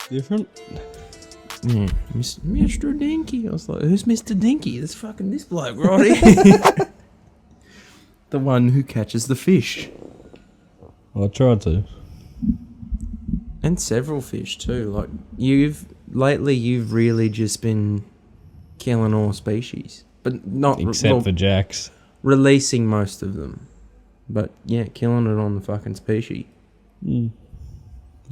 Different? Yeah, Mr. Dinky. I was like, who's Mr. Dinky? It's fucking this bloke right here. The one who catches the fish. I tried to. And several fish too. Like, you've really just been killing all species. But not... Except for jacks. Releasing most of them. But, yeah, killing it on the fucking species.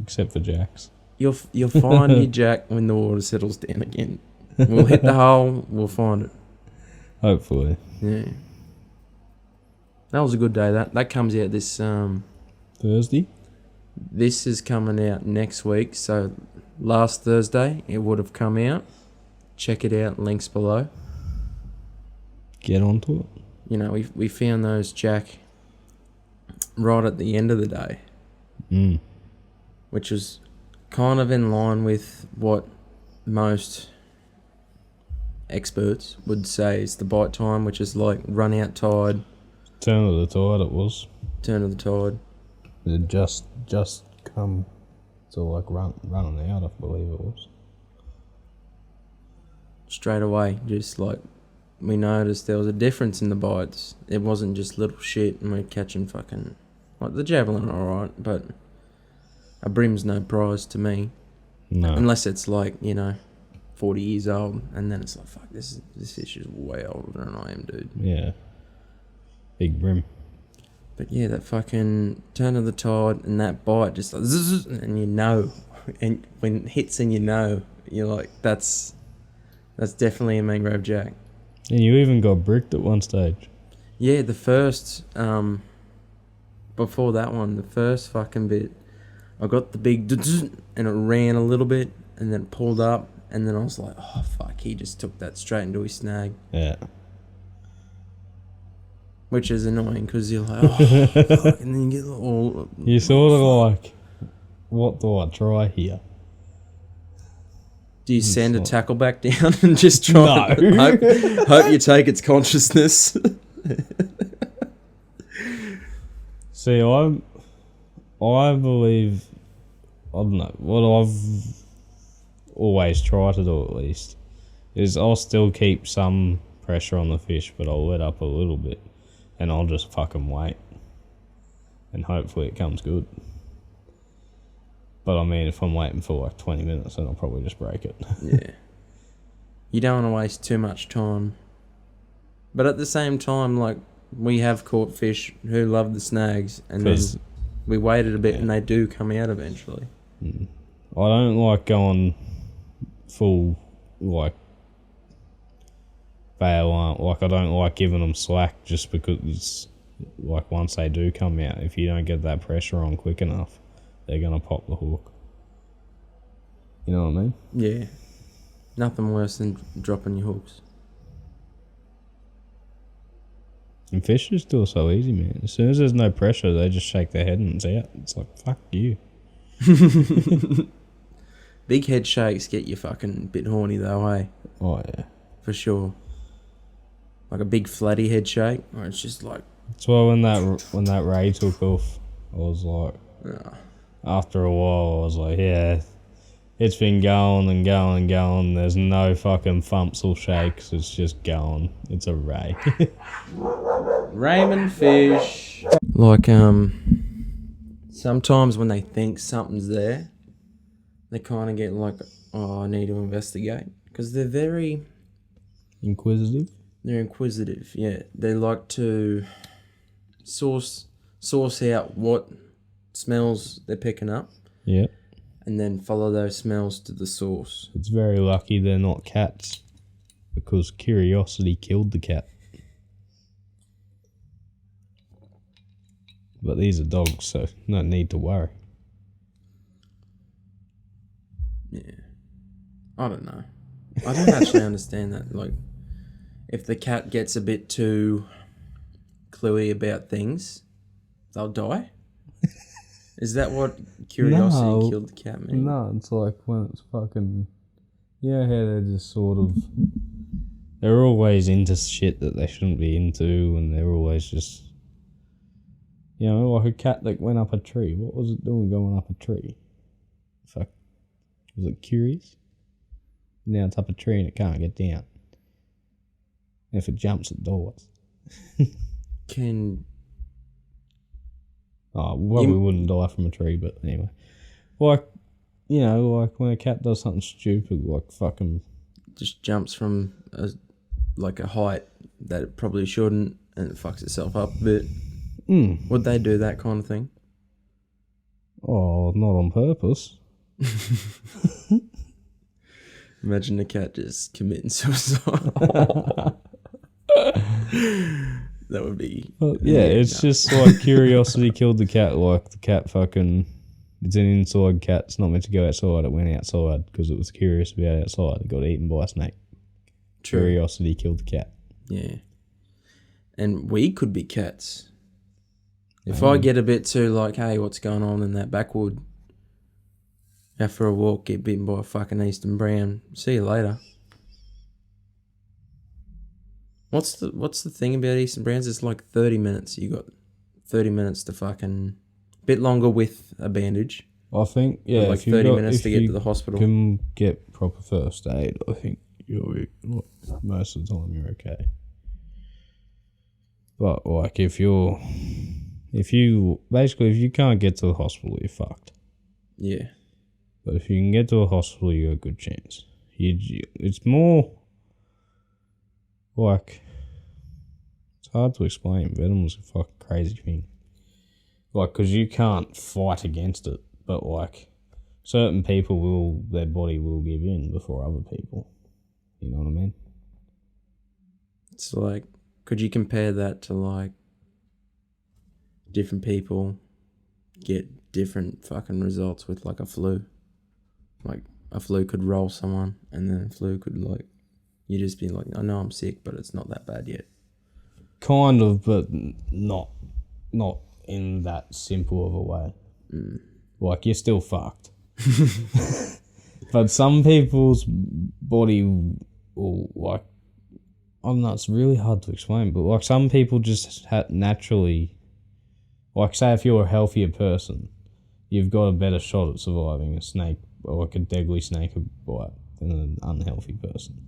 Except for jacks. You'll find your jack when the water settles down again. We'll hit the hole, we'll find it. Hopefully. Yeah. That was a good day. That comes out this... Thursday? This is coming out next week, so last Thursday it would have come out. Check it out, links below. Get onto it. You know, we found those jack right at the end of the day. Which was kind of in line with what most experts would say is the bite time, which is like run out tide. Turn of the tide it was. Turn of the tide. It just come to like running out, I believe it was. Straight away, just like we noticed there was a difference in the bites. It wasn't just little shit and we're catching fucking... Like the javelin alright, but a brim's no prize to me. No. Unless it's like, 40 years old, and then it's like, fuck, this fish is way older than I am, dude. Yeah. Big brim. But yeah, that fucking turn of the tide and that bite just like zzz, and and when it hits and you're like, that's definitely a mangrove jack. And you even got bricked at one stage. Yeah, the first before that one, the first fucking bit, I got the big zzz, and it ran a little bit and then pulled up, and then I was like, oh fuck, he just took that straight into his snag. Yeah. Which is annoying because you're like, oh, fuck, and then you get all... You're sort of like, what do I try here? Do you send a tackle back down and just try hope you take its consciousness? See, I believe, I don't know, what I've always tried to do at least, is I'll still keep some pressure on the fish, but I'll let up a little bit. And I'll just fucking wait. And hopefully it comes good. But I mean, if I'm waiting for like 20 minutes, then I'll probably just break it. Yeah. You don't want to waste too much time. But at the same time, like, we have caught fish who love the snags. And then we waited a bit and they do come out eventually. I don't like going full, like, bail on. Like, I don't like giving them slack just because it's like once they do come out, if you don't get that pressure on quick enough, they're gonna pop the hook. You know what I mean? Yeah. Nothing worse than dropping your hooks. And fish just do it so easy, man. As soon as there's no pressure, they just shake their head and it's out. It's like, fuck you. Big head shakes get you fucking bit horny though, eh? Oh yeah. For sure. Like a big flatty head shake, or it's just like... That's why when that ray took off, I was like... After a while, I was like, yeah, it's been going and going and going. There's no fucking thumps or shakes. It's just going. It's a ray. Raymond fish. Like, sometimes when they think something's there, they kind of get like, oh, I need to investigate. Because they're very... Inquisitive? They're inquisitive, yeah. They like to source out what smells they're picking up. Yeah. And then follow those smells to the source. It's very lucky they're not cats, because curiosity killed the cat. But these are dogs, so no need to worry. Yeah. I don't know. I don't actually understand that. Like, if the cat gets a bit too cluey about things, they'll die? Is that what curiosity killed the cat means? No, it's like when it's fucking... You know how they're just sort of... They're always into shit that they shouldn't be into, and they're always just... You know, like a cat that went up a tree. What was it doing going up a tree? Fuck. Was it curious? Now it's up a tree and it can't get down. If it jumps, it dies. Can Oh, well, we wouldn't die from a tree, but anyway. Like, you know, like when a cat does something stupid, like fucking... just jumps from a height that it probably shouldn't and it fucks itself up a bit. Would they do that kind of thing? Oh, not on purpose. Imagine a cat just committing suicide. That would be... it's just like curiosity killed the cat. Like the cat fucking... It's an inside cat. It's not meant to go outside. It went outside because it was curious about outside. It got eaten by a snake. True. Curiosity killed the cat. Yeah. And we could be cats. If I get a bit too like, hey, what's going on in that backwood? Out for a walk, get bitten by a fucking eastern brown. See you later. What's the thing about eastern browns? It's like 30 minutes. You got 30 minutes to fucking... bit longer with a bandage. I think, yeah. Like 30 minutes to get to the hospital. If you can get proper first aid, I think most of the time you're okay. But like if you can't get to the hospital, you're fucked. Yeah. But if you can get to a hospital, you got a good chance. It's more like, it's hard to explain. Venom's a fucking crazy thing. Like, because you can't fight against it, but like, certain people their body will give in before other people. You know what I mean? It's like, could you compare that to like, different people get different fucking results with like a flu? Like, a flu could roll someone, and then a flu could like, you just be like, I know I'm sick, but it's not that bad yet. Kind of, but not in that simple of a way. Like, you're still fucked. But some people's body will, like, I don't know, it's really hard to explain, but like some people just naturally, like say if you're a healthier person, you've got a better shot at surviving a snake, or like a deadly snake bite than an unhealthy person.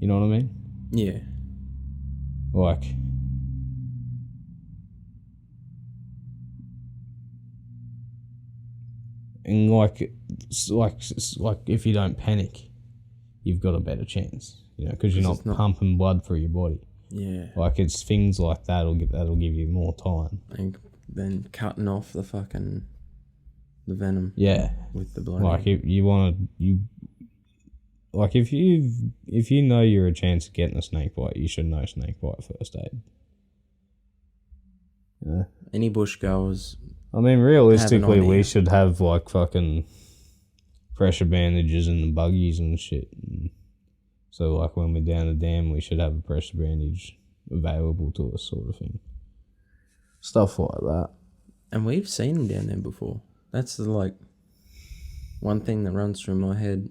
You know what I mean? Yeah. Like, and like if you don't panic, you've got a better chance. You know, because you're not pumping blood through your body. Yeah. Like, it's things like that'll give you more time. And then cutting off the venom. Yeah. With the blood. Like, if you know you're a chance of getting a snake bite, you should know snake bite first aid. Yeah. Any bush goers. I mean, realistically, we should have like fucking pressure bandages in the buggies and shit. So, like, when we're down the dam, we should have a pressure bandage available to us, sort of thing. Stuff like that. And we've seen them down there before. That's like one thing that runs through my head.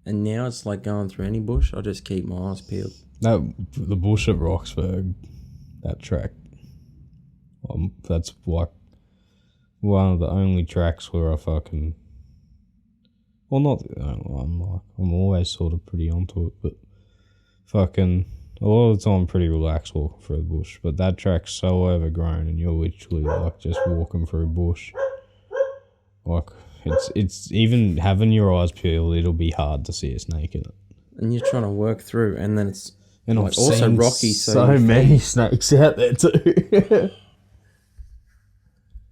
And now it's like going through any bush, I just keep my eyes peeled. No, the bush at Roxburgh, that track. That's like one of the only tracks where I fucking... Well, not the only one. I'm always sort of pretty onto it, but fucking a lot of the time I'm pretty relaxed walking through the bush. But that track's so overgrown, and you're literally like just walking through bush. Like, it's even having your eyes peeled, it'll be hard to see a snake in it. And you're trying to work through, and then it's and like I've also seen rocky. So many snakes out there too.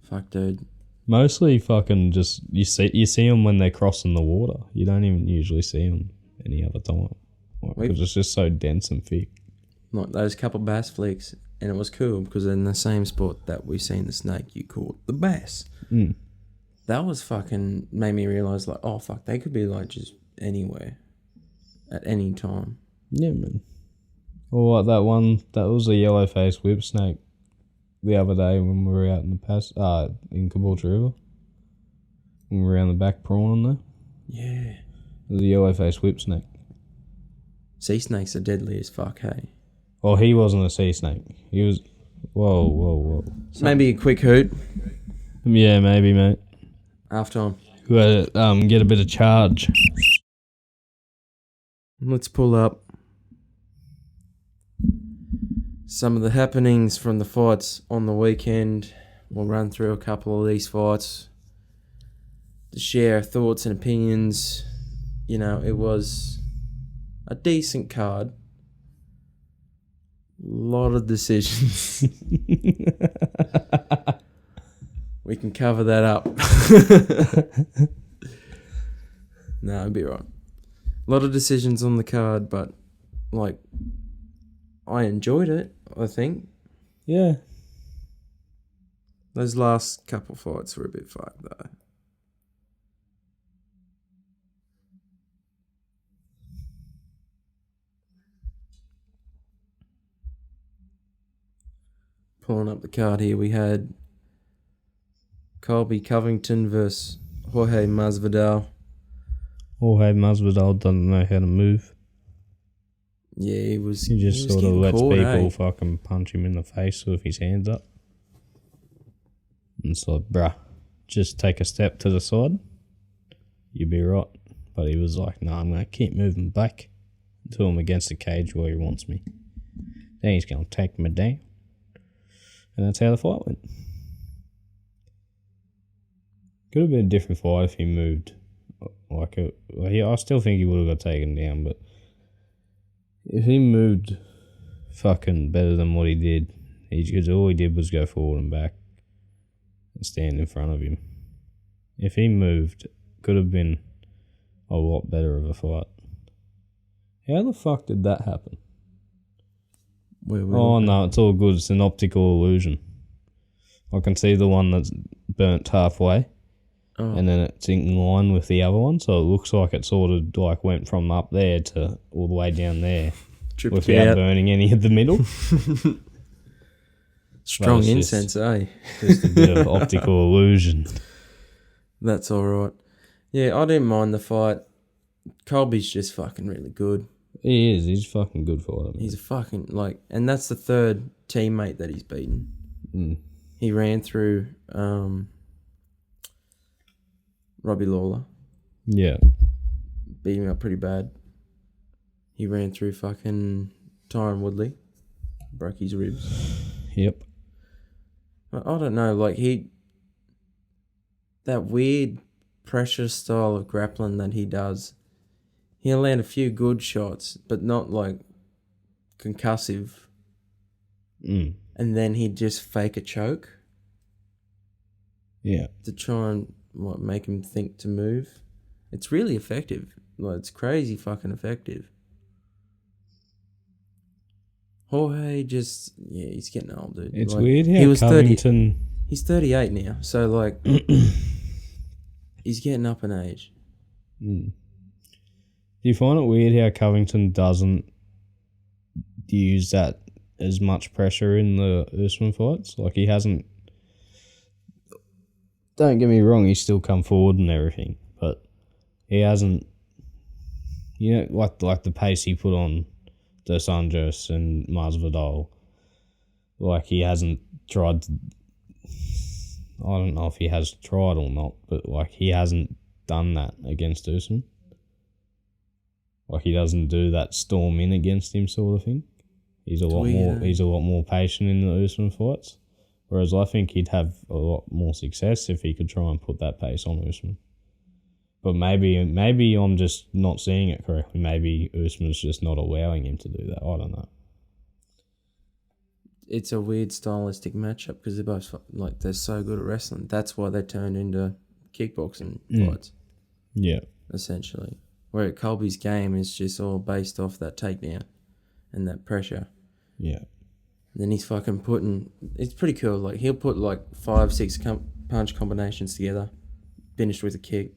Fuck, dude. Mostly fucking just, you see them when they're crossing the water. You don't even usually see them any other time. Because it's just so dense and thick. Like those couple bass flicks, and it was cool because in the same spot that we seen the snake, you caught the bass. That was fucking, made me realise like, oh fuck, they could be like just anywhere. At any time. Yeah, man. Or like that one, that was a yellow-faced whip snake. The other day when we were out in the in Caboolture River, when we were around the back prawning there. Yeah. It was a yellow-faced whip snake. Sea snakes are deadly as fuck, hey? Oh, he wasn't a sea snake. He was... Whoa. Maybe a quick hoot. Yeah, maybe, mate. Half time. gotta get a bit of charge. Let's pull up some of the happenings from the fights on the weekend. We'll run through a couple of these fights to share our thoughts and opinions. You know, it was a decent card. Lot of decisions. We can cover that up. No, I'd be right. A lot of decisions on the card, but like I enjoyed it, I think. Yeah. Those last couple fights were a bit fucked though. Pulling up the card here, we had Colby Covington versus Jorge Masvidal. Jorge Masvidal doesn't know how to move. Yeah, he was. He just was sort of getting lets caught, people fucking punch him in the face with his hands up. And it's like, bruh, just take a step to the side. You'll be right. But he was like, no, I'm going to keep moving back until I'm against the cage where he wants me. Then he's going to take me down. And that's how the fight went. Could have been a different fight if he moved. I still think he would have got taken down, but if he moved fucking better than what he did, because all he did was go forward and back and stand in front of him. If he moved, could have been a lot better of a fight. How the fuck did that happen? No, it's all good. It's an optical illusion. I can see the one that's burnt halfway. Oh. And then it's in line with the other one, so it looks like it sort of like went from up there to all the way down there without burning any of the middle. Strong incense, Just a bit of optical illusion. That's alright. Yeah, I didn't mind the fight. Colby's just fucking really good. He is. He's fucking good for it. He's a fucking, and that's the third teammate that he's beaten. Mm. He ran through Robbie Lawler. Yeah. Beat him up pretty bad. He ran through fucking Tyron Woodley. Broke his ribs. Yep. I don't know, that weird pressure style of grappling that he does, he'll land a few good shots, but not concussive. Mm. And then he'd just fake a choke. Yeah. To try and make him think to move. It's really effective. It's crazy fucking effective. Jorge he's getting old, dude. It's weird how he was Covington... 30, he's 38 now, so he's getting up in age. Mm. Do you find it weird how Covington doesn't use that as much pressure in the Usman fights? He hasn't... Don't get me wrong, he's still come forward and everything, but he hasn't... like the pace he put on Dos Anjos and Masvidal, he hasn't tried to... I don't know if he has tried or not, but he hasn't done that against Usman. He doesn't do that storm in against him sort of thing. He's a lot more patient in the Usman fights. Whereas I think he'd have a lot more success if he could try and put that pace on Usman. But maybe I'm just not seeing it correctly. Maybe Usman's just not allowing him to do that. I don't know. It's a weird stylistic matchup because they're both they're so good at wrestling. That's why they turned into kickboxing fights. Yeah. Essentially. Where Colby's game is just all based off that takedown and that pressure. Yeah. And then he's fucking putting... It's pretty cool. He'll put 5-6 punch combinations together, finished with a kick,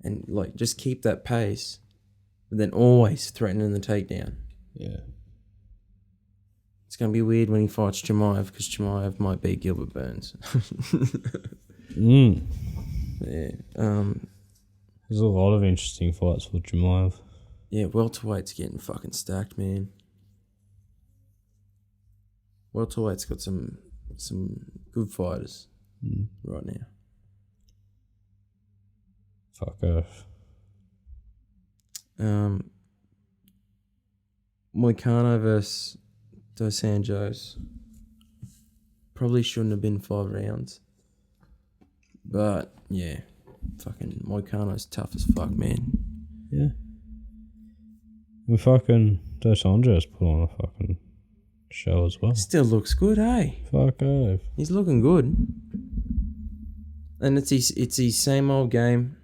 and just keep that pace, but then always threatening the takedown. Yeah. It's going to be weird when he fights Chimaev, because Chimaev might be Gilbert Burns. Yeah. There's a lot of interesting fights for Chimaev. Yeah, welterweight's getting fucking stacked, man. Welterweight's got some good fighters right now. Fuck off. Moicano versus Dos Anjos. Probably shouldn't have been 5 rounds. But, yeah. Fucking Moicano's tough as fuck, man. Yeah. And fucking Dos Anjos put on a fucking show as well. Still looks good, eh? Fuck off. He's looking good. And it's his same old game.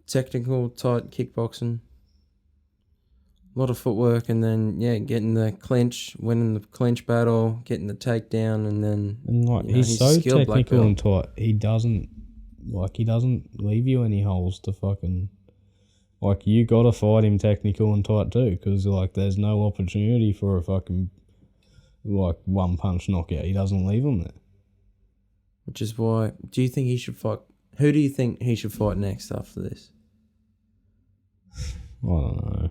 Technical, tight kickboxing. A lot of footwork, and then, yeah, getting the clinch, winning the clinch battle, getting the takedown, and then... And, like, he's so technical and tight. He doesn't leave you any holes to fucking... Like, you gotta fight him technical and tight too, because, like, there's no opportunity for a fucking, like, one-punch knockout. He doesn't leave him there. Which is why... Do you think he should fight... Who do you think he should fight next after this? I don't know.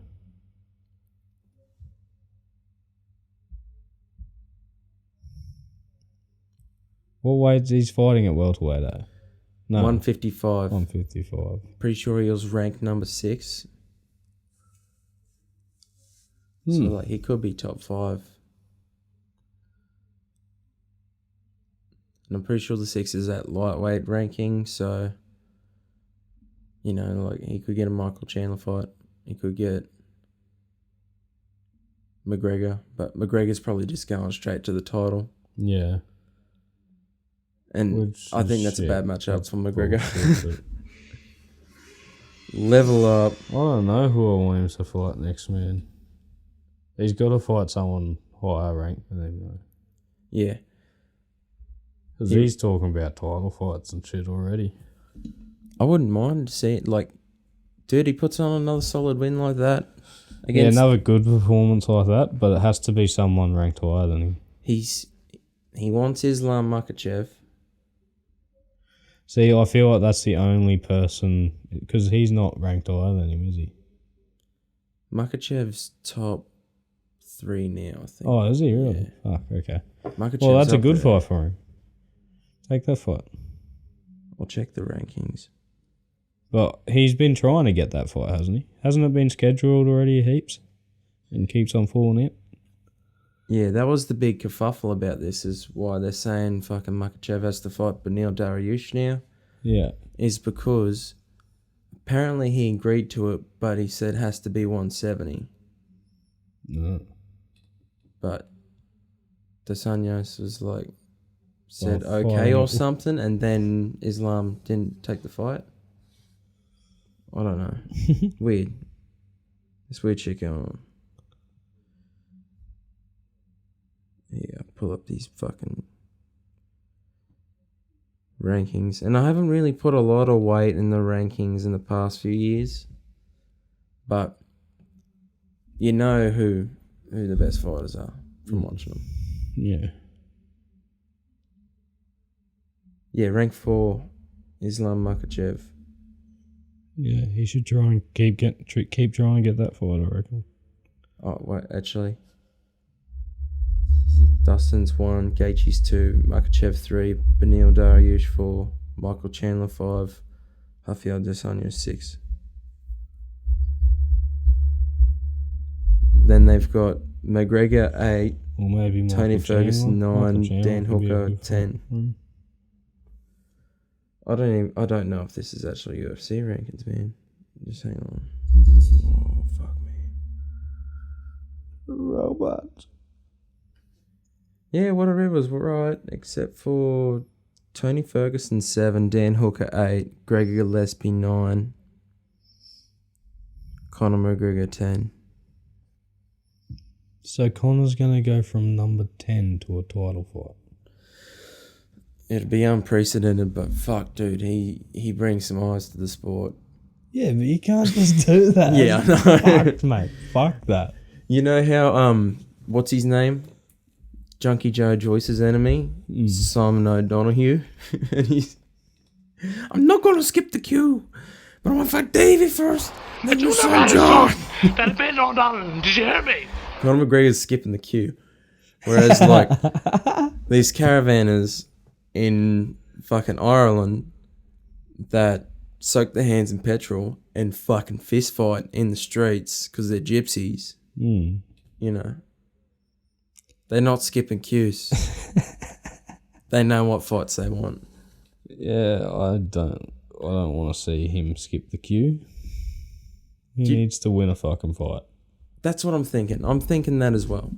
What weight he's fighting at welterweight at? No. 155. 155. Pretty sure he was ranked number 6. So, like, he could be top 5. And I'm pretty sure the 6 is at lightweight ranking, so... You know, like, he could get a Michael Chandler fight. He could get McGregor. But McGregor's probably just going straight to the title. Yeah. And I think that's a bad matchup for McGregor. Level up. I don't know who I want him to fight next, man. He's got to fight someone higher ranked than him, though. Yeah. Because he's talking about title fights and shit already. I wouldn't mind to see it. Like, dude, he puts on another solid win like that. Yeah, another good performance like that, but it has to be someone ranked higher than him. He wants Islam Makhachev. See, I feel like that's the only person, because he's not ranked higher than him, is he? Makhachev's top 3 now, I think. Oh, is he really? Yeah. Fuck, okay. Makhachev's well, that's a good fight for him. Take that fight. I'll check the rankings. But he's been trying to get that fight, hasn't he? Hasn't it been scheduled already heaps? And keeps on falling out? Yeah, that was the big kerfuffle about this, is why they're saying fucking Makhachev has to fight Beneil Dariush now. Yeah. Is because apparently he agreed to it, but he said it has to be 170. No. But Dos Anjos was like, said okay or something, and then Islam didn't take the fight. I don't know. Weird. This weird shit going on. Yeah, pull up these fucking rankings. And I haven't really put a lot of weight in the rankings in the past few years. But you know who the best fighters are from watching them. Yeah. Yeah, rank 4, Islam Makhachev. Yeah, he should try and keep trying to get that fight, I reckon. Oh, wait, actually. Dustin's 1, Gaethje's 2, Makhachev 3, Beneil Dariush 4, Michael Chandler 5, Rafael Dos Anjos 6. Then they've got McGregor 8, or maybe Michael Tony Ferguson Chandler. 9, Dan Hooker 10. I don't know if this is actually UFC rankings, man. Just hang on. Oh, fuck me. Robot. Yeah, what I read was right, except for Tony Ferguson 7, Dan Hooker 8, Gregor Gillespie 9, Conor McGregor 10. So Conor's going to go from number 10 to a title fight. It'd be unprecedented, but fuck, dude, he brings some eyes to the sport. Yeah, but you can't just do that. Yeah, I know. Fuck, mate. Fuck that. You know how, what's his name? Junkie Joe Joyce's enemy? Simon O'Donoghue. And I'm not going to skip the queue, but I'm going to fight Davey first. Then you son John. That's Ben O'Donoghue. Did you hear me? Conor McGregor's skipping the queue. Whereas, like, these caravanners in fucking Ireland that soak their hands in petrol and fucking fist fight in the streets because they're gypsies. Mm. You know, they're not skipping queues. They know what fights they want. Yeah, I don't want to see him skip the queue. He needs to win a fucking fight. That's what I'm thinking. I'm thinking that as well.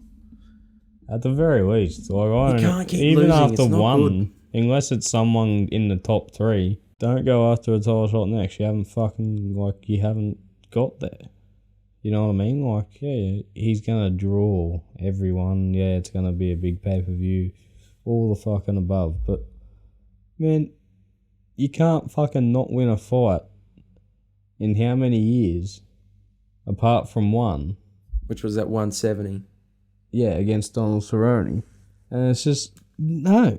At the very least, like You can't keep even losing, after it's not one, good. unless it's someone in the top 3, don't go after a title shot next. You haven't got there. You know what I mean? Like, yeah, he's gonna draw everyone. Yeah, it's gonna be a big pay-per-view, all the fucking above. But man, you can't fucking not win a fight in how many years, apart from one. Which was at 170. Yeah, against Donald Cerrone. And it's just, no.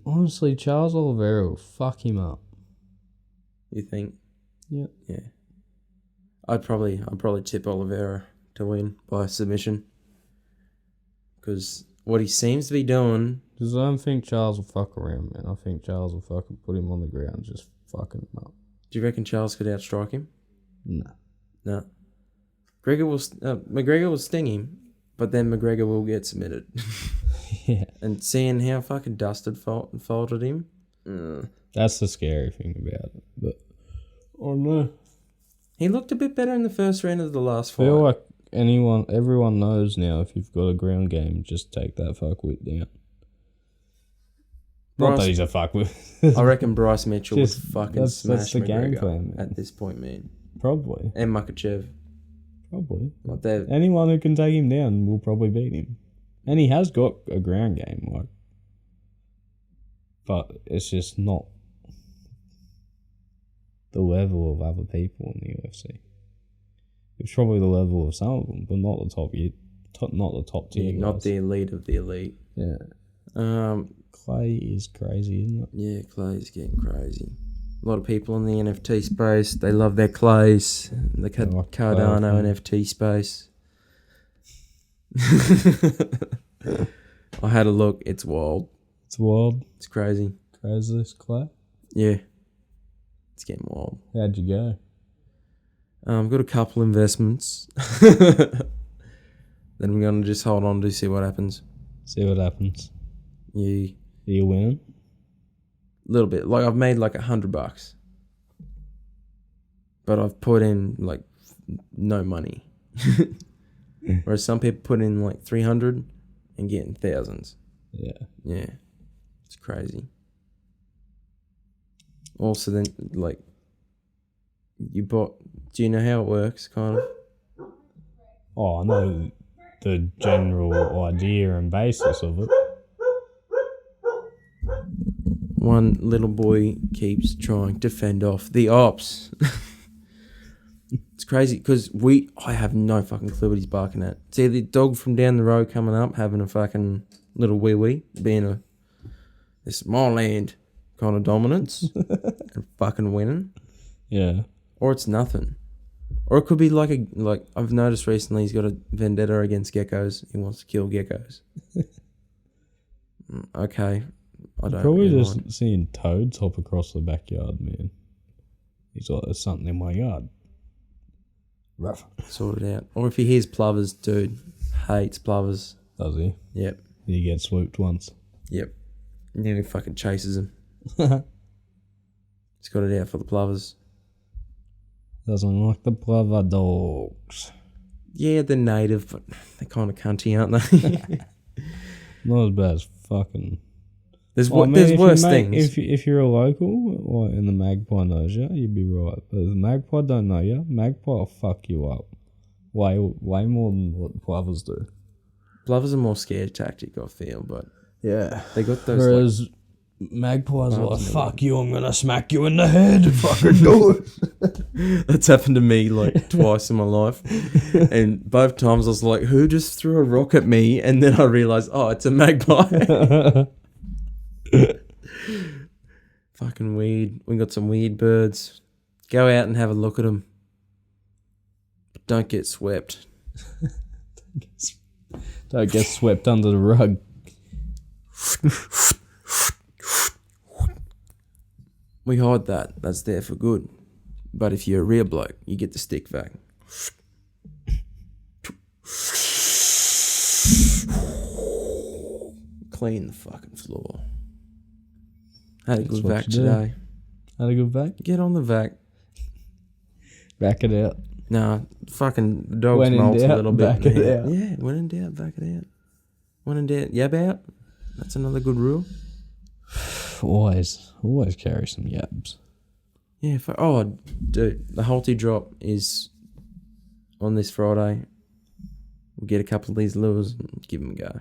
Honestly, Charles Oliveira will fuck him up. You think? Yeah. Yeah. I'd probably tip Oliveira to win by submission. Because what he seems to be doing... Because I don't think Charles will fuck around, man. I think Charles will fucking put him on the ground and just fucking him up. Do you reckon Charles could outstrike him? No. No. McGregor will sting him, but then McGregor will get submitted. Yeah. And seeing how fucking Dustin folded him... That's the scary thing about it. But, oh no. He looked a bit better in the first round of the last fight. I feel like everyone knows now if you've got a ground game, just take that fuckwit down. Not that he's a fuckwit. I reckon Bryce Mitchell would Just- fucking smash that's the McGregor game plan, man. at this point, man. Probably. And Makachev. Probably. Like they're... Anyone who can take him down will probably beat him. And he has got a ground game, like. But it's just not the level of other people in the UFC. It's probably the level of some of them, but not the top tier. not guys. the elite of the elite. Yeah. Clay is crazy, isn't it? Yeah, Clay's getting crazy. A lot of people in the NFT space, they love their Clays. The Cardano NFT space. I had a look. It's wild. It's wild. It's crazy. Crazy, this Clay. Yeah. It's getting wild. How'd you go? I've got a couple investments. Then we're going to just hold on to see what happens. See what happens. Yeah. Are you winning? A little bit. Like, I've made like $100. But I've put in like no money. Whereas some people put in like 300 and getting thousands. Yeah. Yeah. It's crazy. Also then, like, you bought... Do you know how it works, kind of? Oh, I know the general idea and basis of it. One little boy keeps trying to fend off the ops. It's crazy because I have no fucking clue what he's barking at. See the dog from down the road coming up, having a fucking little wee wee, being this my land kind of dominance and fucking winning. Yeah. Or it's nothing. Or it could be like I've noticed recently he's got a vendetta against geckos. He wants to kill geckos. Okay. I don't Probably really just mind. seeing toads hop across the backyard, man. He's like, there's something in my yard. Rough. Sort it out. Or if he hears plovers, dude, hates plovers. Does he? Yep. He gets swooped once. Yep. And then he fucking chases him. He's got it out for the plovers. Doesn't like the plover dogs. Yeah, they're native, but they're kind of cunty, aren't they? Not as bad as fucking... There's if worse you things. If you're a local, like, and the magpie knows you, you'd be right. But if the magpie don't know you, magpie will fuck you up. Way more than what plovers do. Plovers are more scare tactic, I feel, but Yeah. they got those. Whereas magpies are like, Barbs fuck you, I'm gonna smack you in the head. Fucking do it. That's happened to me like twice in my life, and both times I was like, "Who just threw a rock at me?" And then I realized, "Oh, it's a magpie." Fucking weird. We got some weird birds. Go out and have a look at them. But don't get swept. Don't get swept under the rug. We hide that. That's there for good. But if you're a real bloke, you get the stick vac. Clean the fucking floor. Had a good what vac you do. today. Had a good vac? Get on the vac. Back it out. Nah, fucking the dog's When in molt a doubt, little bit. back it out. Yeah, when in doubt, back it out. When in doubt, yab out. That's another good rule. Always carry some yabs. Yeah, oh, dude, the Halty drop is on this Friday. We'll get a couple of these lures and give them a go.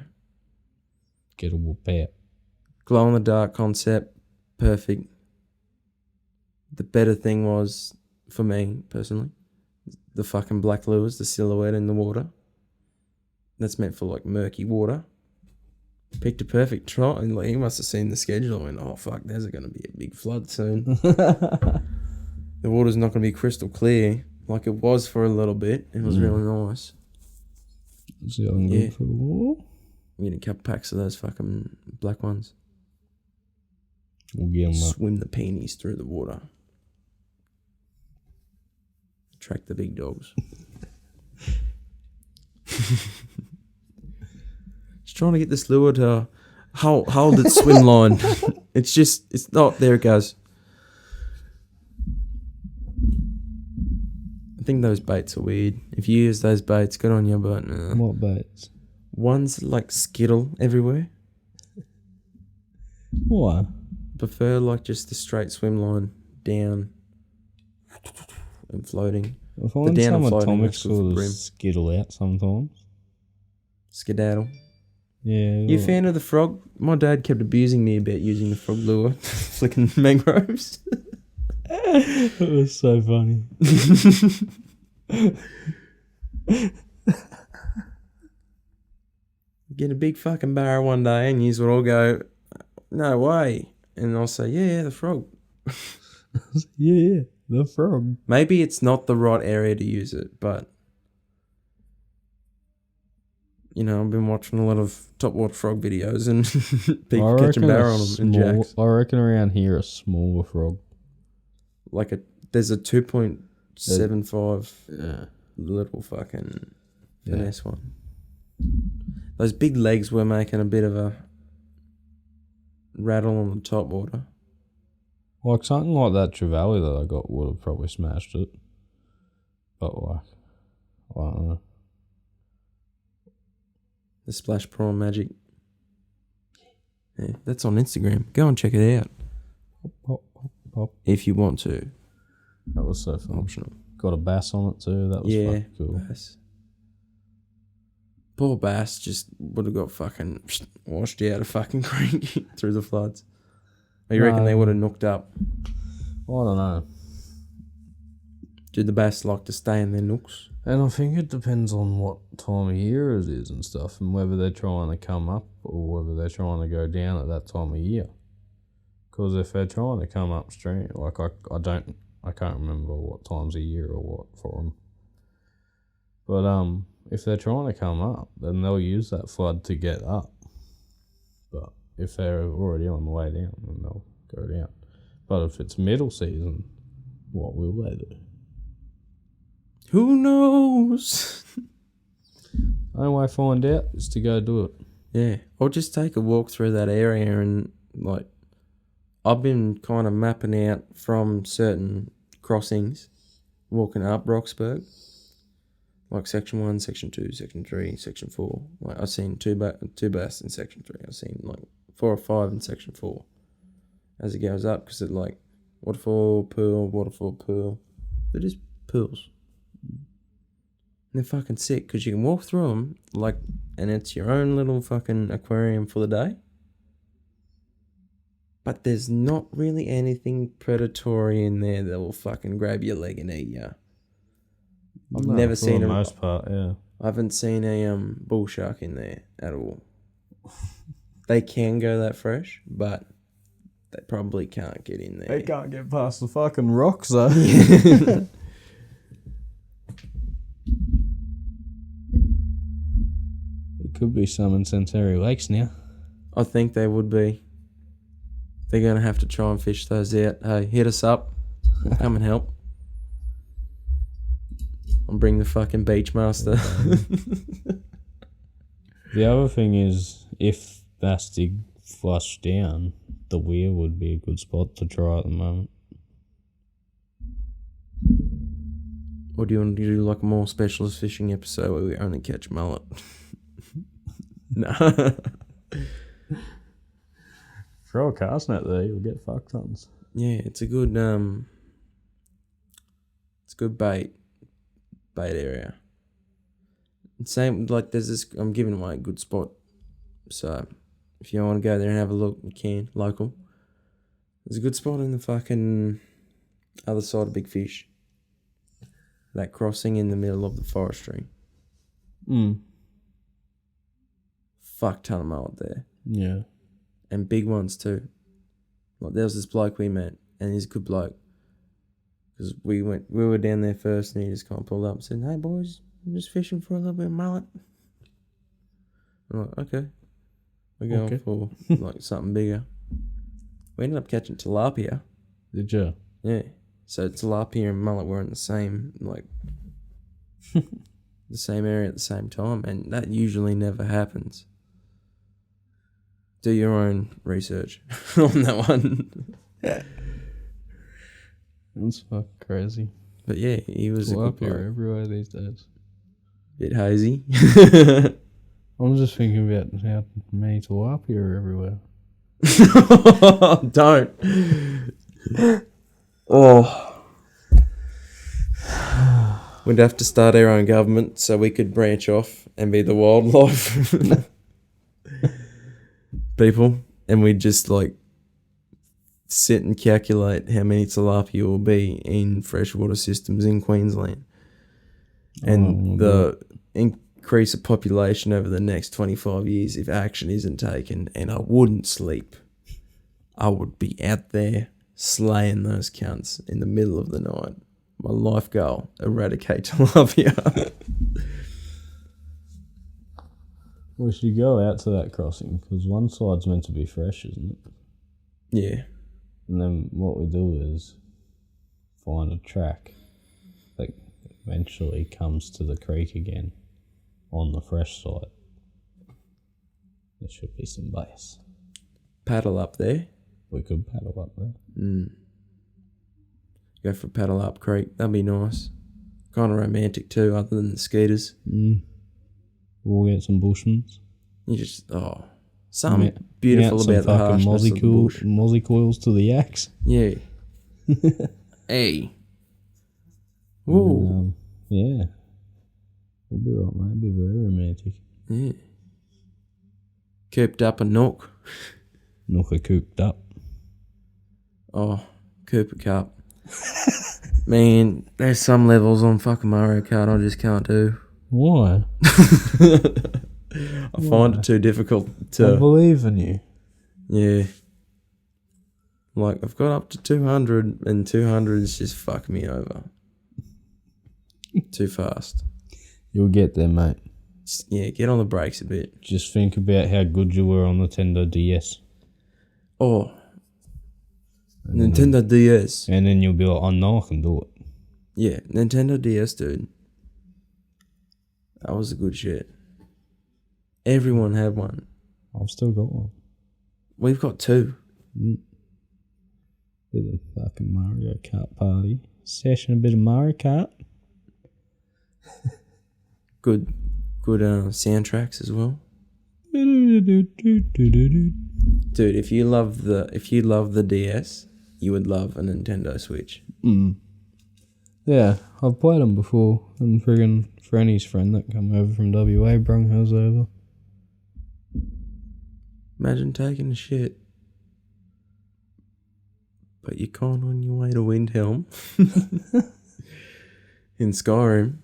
Get a whoop out. Glow in the dark concept, perfect. The better thing was, for me personally, the fucking black lures, the silhouette in the water. That's meant for like murky water. Picked a perfect trot, and like, he must have seen the schedule and went, oh fuck, there's going to be a big flood soon. The water's not going to be crystal clear like it was for a little bit. It was really nice. See how I'm Yeah. good for the wall. We get a couple packs of those fucking black ones. We'll get them up. Swim the peonies through the water. Attract the big dogs. Just trying to get this lure to hold its swim line. It's not, there it goes. I think those baits are weird. If you use those baits, good on you, but What baits? one's like skittle everywhere. Why? Prefer like just the straight swim line down and floating. I find down some and floating, atomic that's good for sort of brim. skittle out sometimes. Skedaddle. Yeah. You a fan of the frog? My dad kept abusing me about using the frog lure, flicking mangroves. It was so funny. Get a big fucking barrow one day and you would all go, no way. And I'll say, yeah, the frog. Yeah, the frog. Maybe it's not the right area to use it, but you know, I've been watching a lot of top water frog videos and people catching barrow on them and jacks. I reckon around here a smaller frog. Like there's a 2.75 little fucking finesse one. Those big legs were making a bit of a rattle on the top water. Like something like that trevally that I got would have probably smashed it. But like, I don't know. The Splash Prawn Magic. Yeah, that's on Instagram. Go and check it out Pop, pop, pop. if you want to. That was so fun. Optional. Got a bass on it too. That was fucking cool. Bass. Poor Bass just would have got fucking washed out of fucking creek through the floods. Or you reckon they would have knocked up? I don't know. Do the bass like to stay in their nooks? And I think it depends on what time of year it is and stuff, and whether they're trying to come up or whether they're trying to go down at that time of year. Because if they're trying to come upstream, like I can't remember what times of year or what for them. But if they're trying to come up, then they'll use that flood to get up. But if they're already on the way down, then they'll go down. But if it's middle season, what will they do? Who knows? Only way I find out is to go do it. Yeah, or just take a walk through that area and like, I've been kind of mapping out from certain crossings, walking up Roxburgh, like section 1, section 2, section 3, section 4. Like I've seen two bass in section 3. I've seen like 4 or 5 in section 4 as it goes up because it's like waterfall, pool. They're just pools. And they're fucking sick because you can walk through them like, and it's your own little fucking aquarium for the day. But there's not really anything predatory in there that will fucking grab your leg and eat you. I've never seen for the most part, yeah. I haven't seen a bull shark in there at all. They can go that fresh, but they probably can't get in there. They can't get past the fucking rocks though. It could be some in Centauri Lakes now. I think they would be. They're going to have to try and fish those out. Hey, hit us up. We'll come and help. I'll bring the fucking beach master. The other thing is, if Bastig flush down, the weir would be a good spot to try at the moment. Or do you want to do like a more specialist fishing episode where we only catch mullet? No. Throw a cast net there, you'll get fuck tons. Yeah, it's a good bait area. Same like there's this. I'm giving away a good spot, so if you want to go there and have a look, you can. Local. There's a good spot in the fucking other side of Big Fish. That crossing in the middle of the forestry. Fuck ton of mullet there. Yeah. And big ones too. Like there was this bloke we met, and he's a good bloke. Because we were down there first, and he just kind of pulled up and said, "Hey boys, I'm just fishing for a little bit of mullet." I'm like, okay. We're going for like something bigger. We ended up catching tilapia. Did you? Yeah. So tilapia and mullet were in the same the same area at the same time, and that usually never happens. Do your own research on that one. That's fucking crazy. But yeah, he was a good Tilapia bloke. everywhere these days. Bit hazy. I'm just thinking about how many tilapia are everywhere. Don't. Oh. We'd have to start our own government so we could branch off and be the wildlife people, and we'd just like sit and calculate how many tilapia will be in freshwater systems in Queensland, and the increase of population over the next 25 years if action isn't taken. And I wouldn't sleep. I would be out there slaying those cunts in the middle of the night. My life goal: eradicate tilapia. We should go out to that crossing, because one side's meant to be fresh, isn't it? Yeah. And then what we do is find a track that eventually comes to the creek again on the fresh side. There should be some bass. Paddle up there. We could paddle up there. Go for a paddle up creek. That'd be nice. Kind of romantic too, other than the skeeters. We'll get some bushmans. You just, something beautiful Some about the fucking harshness of the bush. mozzie coils to the axe. Yeah. Hey. Ooh. Yeah. We'll be right, mate. Be very romantic. Yeah. Cooped up a nook. Nooker cooped up. Oh, Cooper Cup. Man, there's some levels on fucking Mario Kart I just can't do. Why? I find it too difficult I to... believe in you. Yeah. Like, I've got up to 200, and 200 is just fucking me over. Too fast. You'll get there, mate. Just, yeah, get on the brakes a bit. Just think about how good you were on the Nintendo DS. Oh. Nintendo DS. And then you'll be like, oh no, I can do it. Yeah, Nintendo DS, dude. That was a good shit. Everyone had one. I've still got one. We've got two. Bit of fucking Mario Kart party. Session, a bit of Mario Kart. Good soundtracks as well. Dude, if you love the DS, you would love a Nintendo Switch. Yeah, I've played them before, and friggin' Franny's friend that come over from WA brung hers over. Imagine taking a shit, but you're kind of on your way to Windhelm in Skyrim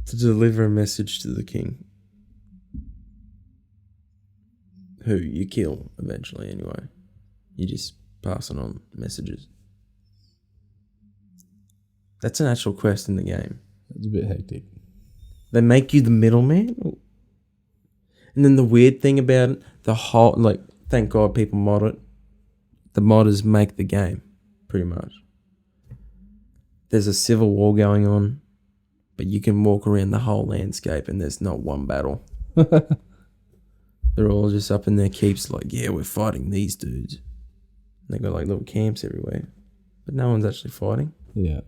to deliver a message to the king, who you kill eventually anyway. You just passing on messages. That's an actual quest in the game. It's a bit hectic. They make you the middleman. And then the weird thing about it, the whole, like, thank God people mod it. the modders make the game, pretty much. There's a civil war going on, but you can walk around the whole landscape and there's not one battle. They're all just up in their keeps like, yeah, we're fighting these dudes. And they got like little camps everywhere. But no one's actually fighting. Yeah.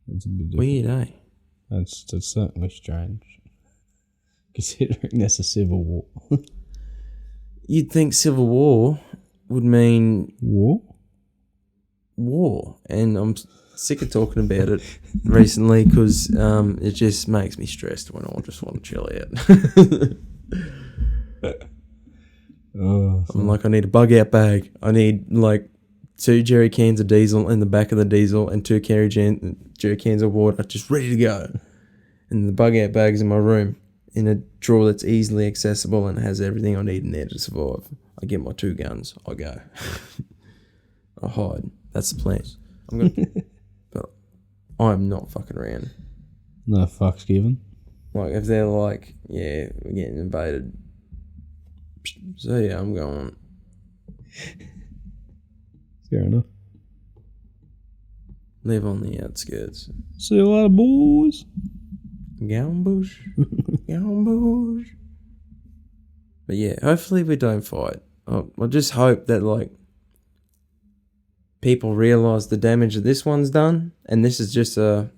It's a bit different. Weird, eh? That's certainly strange. Considering there's a civil war. You'd think civil war would mean war. And I'm sick of talking about it recently because it just makes me stressed when I just want to chill out. I'm like, I need a bug out bag. I need like 2 jerry cans of diesel in the back of the diesel and 2 jerry cans of water just ready to go. And the bug out bag's in my room in a drawer that's easily accessible and has everything I need in there to survive. I get my 2 guns. I go. I hide. That's the plan. But I'm not fucking around. No fucks given. Like, if they're like, yeah, we're getting invaded. So, yeah, I'm going. Fair enough. Live on the outskirts. See you later, boys. Gown bush. Gown bush. But yeah, hopefully we don't fight. I just hope that, like, people realise the damage that this one's done, and this is just a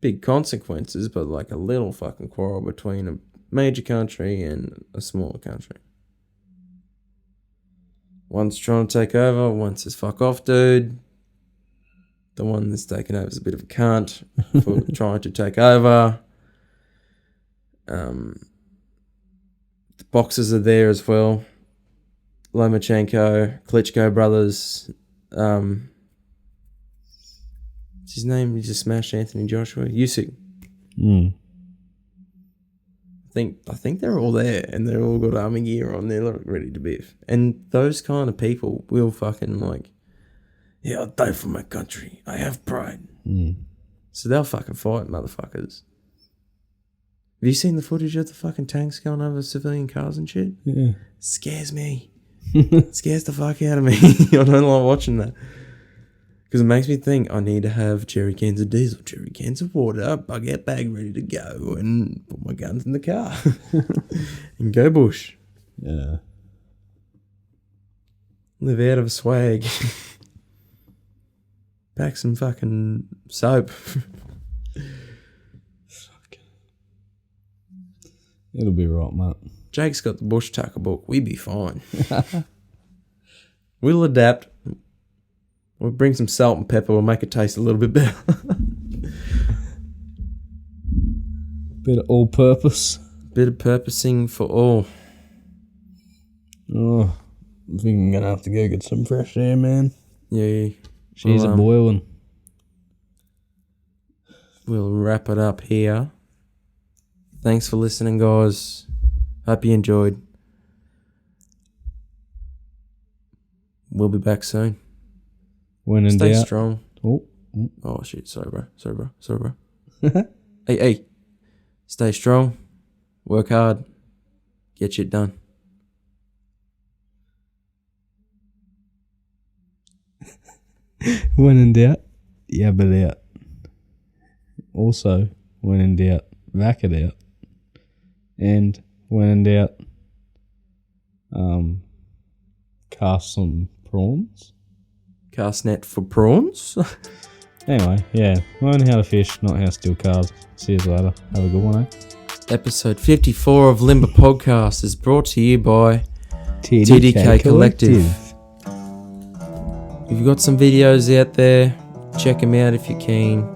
big consequences, but like a little fucking quarrel between a major country and a smaller country. One's trying to take over, one says fuck off, dude. The one that's taken over is a bit of a cunt for trying to take over. The boxers are there as well. Lomachenko, Klitschko brothers. What's his name? He just smashed Anthony Joshua. Usyk. I think they're all there, and they're all got army gear on. They're ready to biff. And those kind of people will fucking like, yeah, I'll die for my country. I have pride. So they'll fucking fight, motherfuckers. Have you seen the footage of the fucking tanks going over civilian cars and shit? Yeah. Scares me. Scares the fuck out of me. I don't like watching that. Because it makes me think I need to have jerry cans of diesel, jerry cans of water, bug out bag ready to go, and put my guns in the car. And go bush. Yeah. Live out of swag. Pack some fucking soap. It'll be right, mate. Jake's got the bush tucker book. We be fine. We'll adapt. We'll bring some salt and pepper. We'll make it taste a little bit better. Bit of all-purpose. Bit of purposing for all. Oh, I think I'm gonna have to go get some fresh air, man. Yeah. She's a boiling. We'll wrap it up here. Thanks for listening, guys. Hope you enjoyed. We'll be back soon. When in Stay doubt. strong. Oh shit, sorry bro. Hey. Stay strong. Work hard. Get shit done. When in doubt, yab it out. Also, when in doubt, vac it out. And when in doubt, cast some prawns. Cast net for prawns. Anyway, yeah, learn how to fish, not how to steal cars. See you later. Have a good one, eh? Episode 54 of Limbah Podcast is brought to you by TDK Collective. If you've got some videos out there, check them out if you're keen.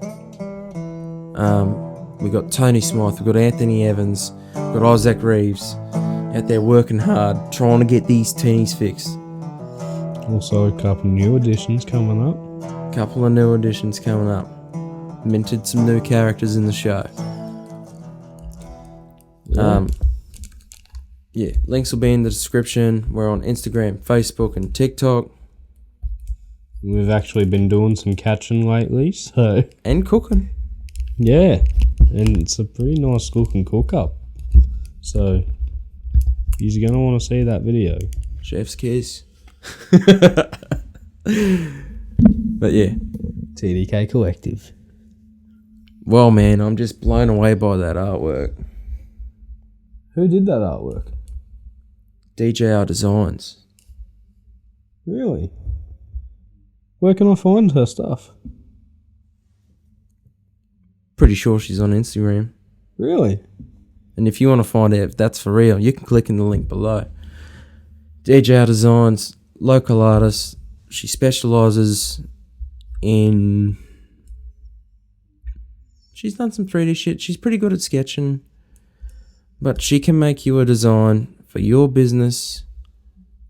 We've got Tony Smythe, we've got Anthony Evans, we've got Isaac Reeves out there working hard, trying to get these teenies fixed. Also, a couple new additions coming up. Couple of new additions coming up. Minted some new characters in the show. Yeah, links will be in the description. We're on Instagram, Facebook, and TikTok. We've actually been doing some catching lately, so... And cooking. Yeah, and it's a pretty nice looking cook-up. So, You're going to want to see that video. Chef's kiss. But yeah. TDK Collective. Well, man, I'm just blown away by that artwork. Who did that artwork? DJR Designs. Really? Where can I find her stuff? Pretty sure she's on Instagram. Really? And if you want to find out if that's for real, you can click in the link below. DJR Designs, local artist. She specialises in... She's done some 3D shit. She's pretty good at sketching. But she can make you a design for your business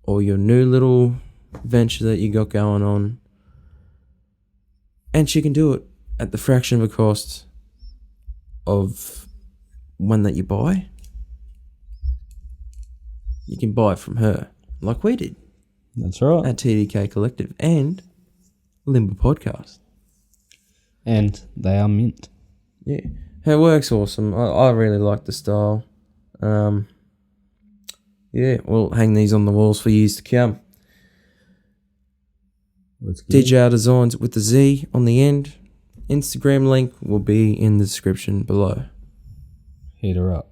or your new little venture that you got going on. And she can do it at the fraction of a cost of one that you buy. You can buy it from her, like we did. That's right. At TDK Collective and Limbah Podcast. And they are mint. Yeah. Her work's awesome. I really like the style. Yeah, we'll hang these on the walls for years to come. DJR Designs with the Z on the end. Instagram link will be in the description below. Hit her up.